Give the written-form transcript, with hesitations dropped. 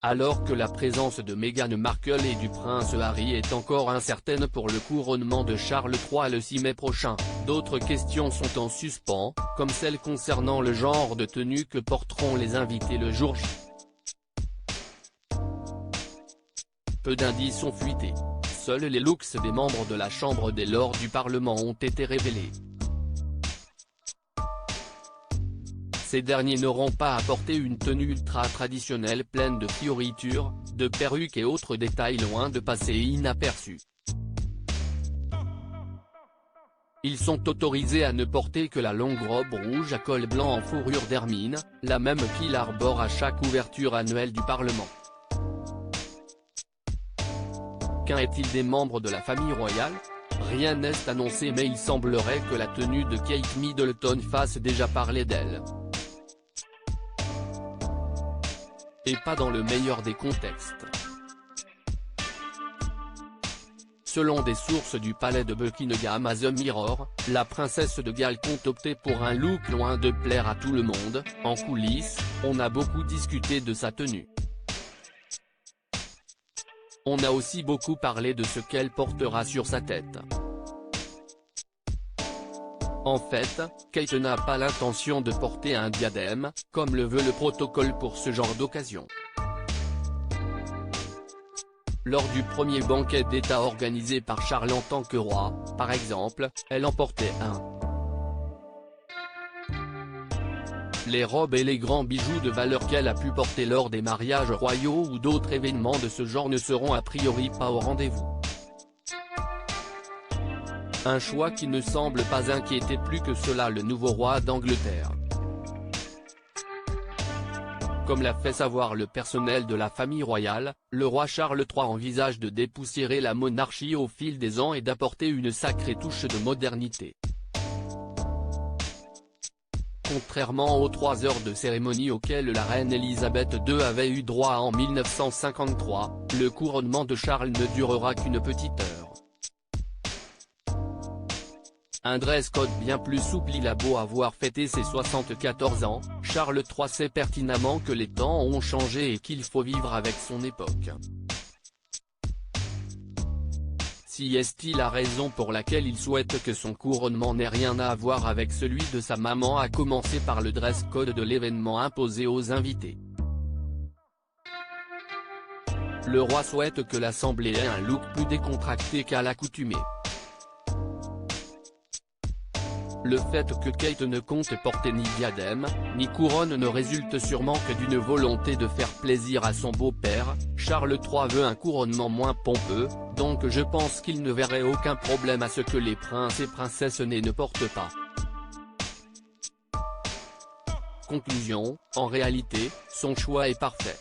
Alors que la présence de Meghan Markle et du prince Harry est encore incertaine pour le couronnement de Charles III le 6 mai prochain, d'autres questions sont en suspens, comme celle concernant le genre de tenue que porteront les invités le jour J. Peu d'indices ont fuité. Seuls les looks des membres de la Chambre des Lords du Parlement ont été révélés. Ces derniers n'auront pas apporté une tenue ultra traditionnelle pleine de fioritures, de perruques et autres détails loin de passer inaperçus. Ils sont autorisés à ne porter que la longue robe rouge à col blanc en fourrure d'hermine, la même qu'il arbore à chaque ouverture annuelle du Parlement. Qu'en est-il des membres de la famille royale? Rien n'est annoncé, mais il semblerait que la tenue de Kate Middleton fasse déjà parler d'elle. Et pas dans le meilleur des contextes. Selon des sources du palais de Buckingham à The Mirror, la princesse de Galles compte opter pour un look loin de plaire à tout le monde. En coulisses, on a beaucoup discuté de sa tenue. On a aussi beaucoup parlé de ce qu'elle portera sur sa tête. En fait, Kate n'a pas l'intention de porter un diadème, comme le veut le protocole pour ce genre d'occasion. Lors du premier banquet d'État organisé par Charles en tant que roi, par exemple, elle en portait un. Les robes et les grands bijoux de valeur qu'elle a pu porter lors des mariages royaux ou d'autres événements de ce genre ne seront a priori pas au rendez-vous. Un choix qui ne semble pas inquiéter plus que cela le nouveau roi d'Angleterre. Comme l'a fait savoir le personnel de la famille royale, le roi Charles III envisage de dépoussiérer la monarchie au fil des ans et d'apporter une sacrée touche de modernité. Contrairement aux 3 heures de cérémonie auxquelles la reine Elisabeth II avait eu droit en 1953, le couronnement de Charles ne durera qu'une petite heure. Un dress code bien plus souple. Il a beau avoir fêté ses 74 ans, Charles III sait pertinemment que les temps ont changé et qu'il faut vivre avec son époque. Si est-il la raison pour laquelle il souhaite que son couronnement n'ait rien à voir avec celui de sa maman, à commencer par le dress code de l'événement imposé aux invités. Le roi souhaite que l'assemblée ait un look plus décontracté qu'à l'accoutumée. Le fait que Kate ne compte porter ni diadème, ni couronne ne résulte sûrement que d'une volonté de faire plaisir à son beau-père. Charles III veut un couronnement moins pompeux, donc je pense qu'il ne verrait aucun problème à ce que les princes et princesses nés ne portent pas. Conclusion, en réalité, son choix est parfait.